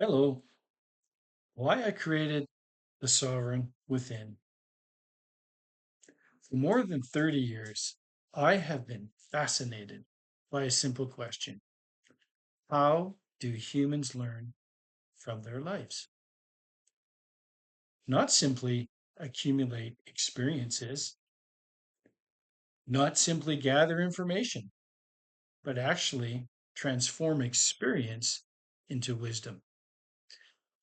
Hello. Why I created the sovereign within. For more than 30 years, I have been fascinated by a simple question. How do humans learn from their lives? Not simply accumulate experiences, not simply gather information, but actually transform experience into wisdom.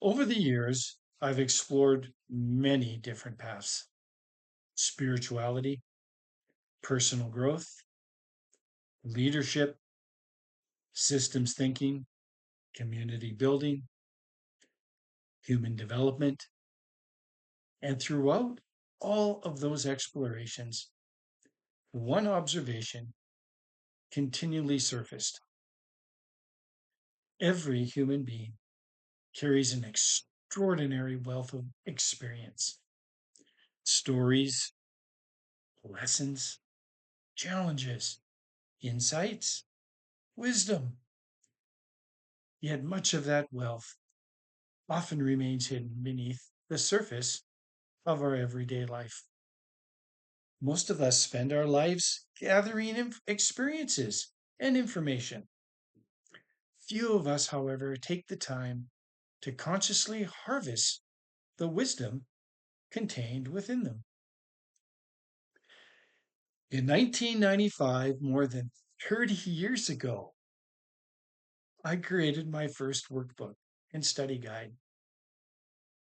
Over the years, I've explored many different paths: spirituality, personal growth, leadership, systems thinking, community building, human development. And throughout all of those explorations, one observation continually surfaced. Every human being carries an extraordinary wealth of experience, stories, lessons, challenges, insights, wisdom. Yet much of that wealth often remains hidden beneath the surface of our everyday life. Most of us spend our lives gathering experiences and information. Few of us, however, take the time to consciously harvest the wisdom contained within them. In 1995, more than 30 years ago, I created my first workbook and study guide.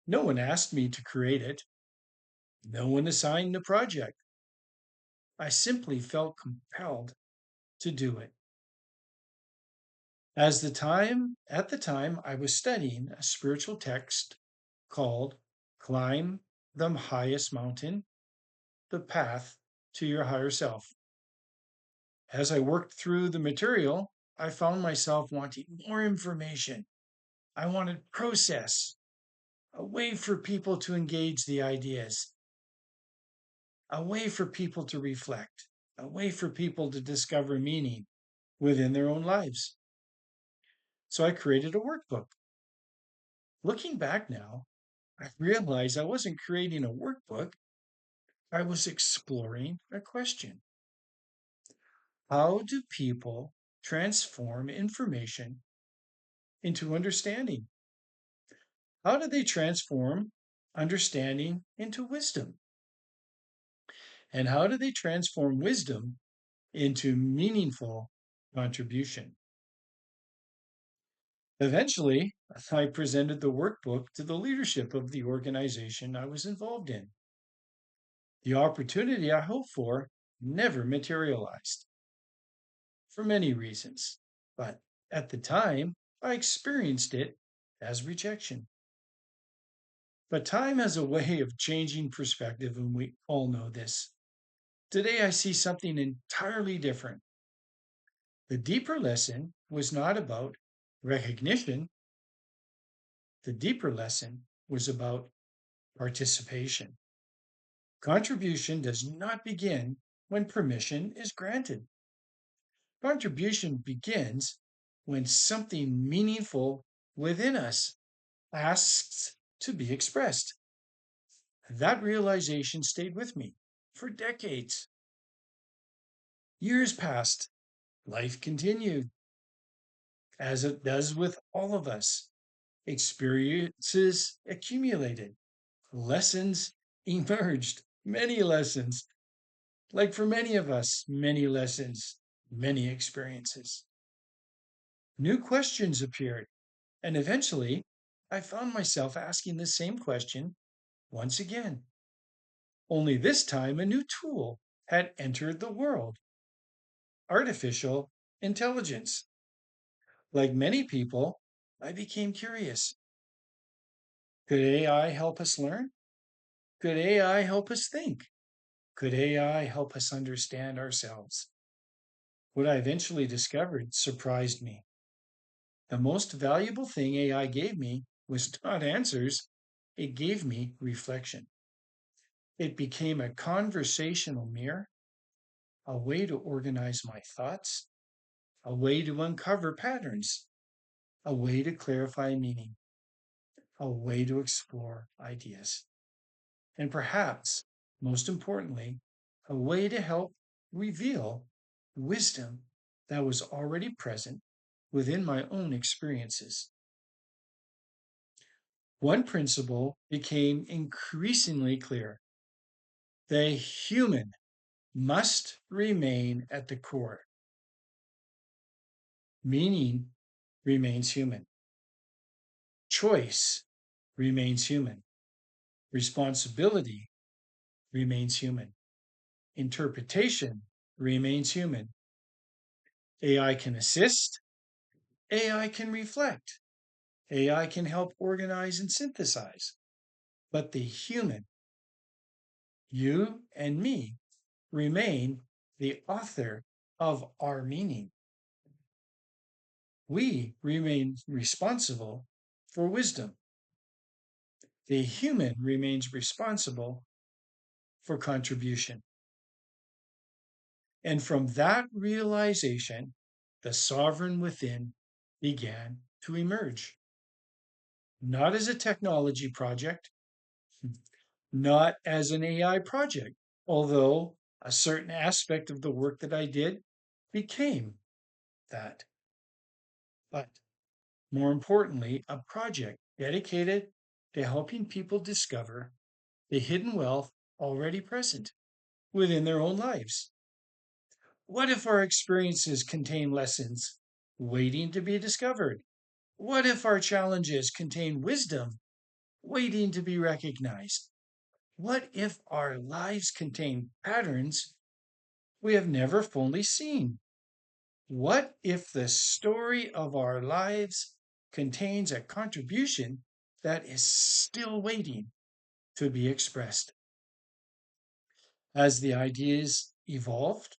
No one asked me to create it, no one assigned the project. I simply felt compelled to do it. At the time, I was studying a spiritual text called Climb the Highest Mountain, The Path to Your Higher Self. As I worked through the material, I found myself wanting more information. I wanted process, a way for people to engage the ideas, a way for people to reflect, a way for people to discover meaning within their own lives. So I created a workbook. Looking back now, I realized I wasn't creating a workbook, I was exploring a question. How do people transform information into understanding? How do they transform understanding into wisdom? And how do they transform wisdom into meaningful contribution? Eventually, I presented the workbook to the leadership of the organization I was involved in. The opportunity I hoped for never materialized for many reasons, but at the time, I experienced it as rejection. But time has a way of changing perspective, and we all know this. Today, I see something entirely different. The deeper lesson was not about recognition, the deeper lesson was about participation. Contribution does not begin when permission is granted. Contribution begins when something meaningful within us asks to be expressed. That realization stayed with me for decades. Years passed, life continued, as it does with all of us. Experiences accumulated, lessons emerged, many lessons. Like for many of us, many lessons, many experiences. New questions appeared, and eventually I found myself asking the same question once again. Only this time a new tool had entered the world: artificial intelligence. Like many people, I became curious. Could AI help us learn? Could AI help us think? Could AI help us understand ourselves? What I eventually discovered surprised me. The most valuable thing AI gave me was not answers, it gave me reflection. It became a conversational mirror, a way to organize my thoughts, a way to uncover patterns, a way to clarify meaning. a way to explore ideas, and perhaps, most importantly, a way to help reveal wisdom that was already present within my own experiences. One principle became increasingly clear: the human must remain at the core. Meaning remains human. Choice remains human. Responsibility remains human. Interpretation remains human. AI can assist. AI can reflect. AI can help organize and synthesize. But the human, you and me, remain the author of our meaning. We remain responsible for wisdom. The human remains responsible for contribution. And from that realization, the sovereign within began to emerge. Not as a technology project, not as an AI project, although a certain aspect of the work that I did became that. But more importantly, a project dedicated to helping people discover the hidden wealth already present within their own lives. What if our experiences contain lessons waiting to be discovered? What if our challenges contain wisdom waiting to be recognized? What if our lives contain patterns we have never fully seen? What if the story of our lives contains a contribution that is still waiting to be expressed? As the ideas evolved,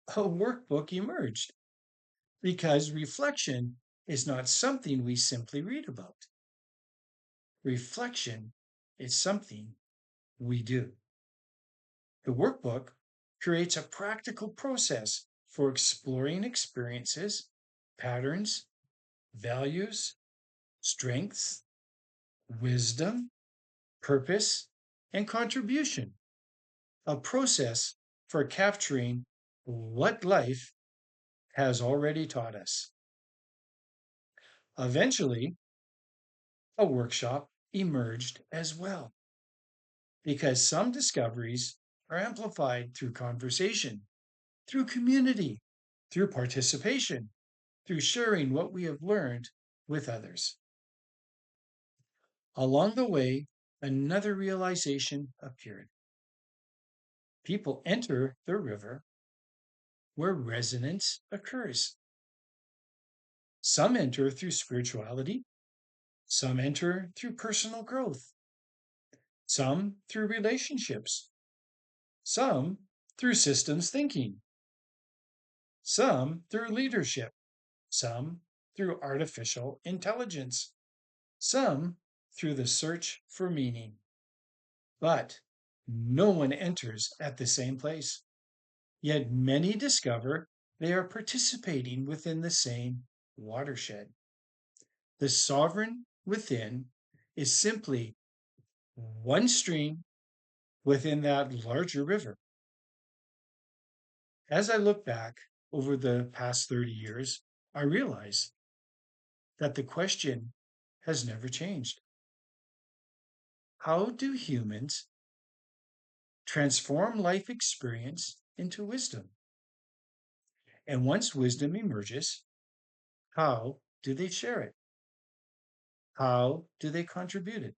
a workbook emerged because reflection is not something we simply read about. Reflection is something we do. The workbook creates a practical process for exploring experiences, patterns, values, strengths, wisdom, purpose, and contribution. A process for capturing what life has already taught us. Eventually, a workshop emerged as well, because some discoveries are amplified through conversation, through community, through participation, through sharing what we have learned with others. Along the way, another realization appeared. People enter the river where resonance occurs. Some enter through spirituality, some enter through personal growth, some through relationships, some through systems thinking, some through leadership, some through artificial intelligence, some through the search for meaning. But no one enters at the same place. Yet many discover they are participating within the same watershed. The sovereign within is simply one stream within that larger river. As I look back over the past 30 years, I realize that the question has never changed. How do humans transform life experience into wisdom? And once wisdom emerges, how do they share it? How do they contribute it?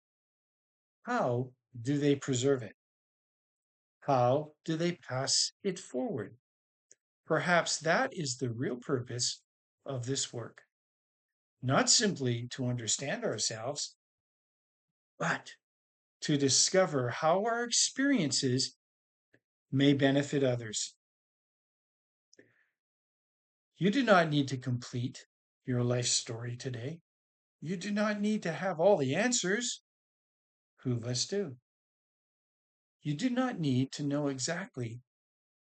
How do they preserve it? How do they pass it forward? Perhaps that is the real purpose of this work. Not simply to understand ourselves, but to discover how our experiences may benefit others. You do not need to complete your life story today. You do not need to have all the answers. Who of us do? You do not need to know exactly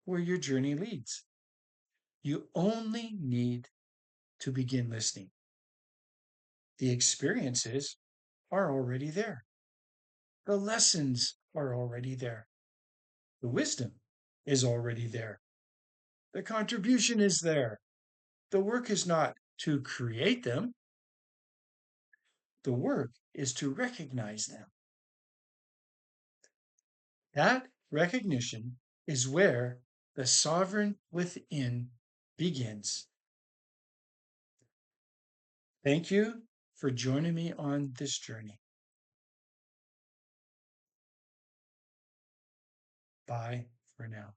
where your journey leads. You only need to begin listening. The experiences are already there. The lessons are already there. The wisdom is already there. The contribution is there. The work is not to create them, the work is to recognize them. That recognition is where the sovereign within begins. Thank you for joining me on this journey. Bye for now.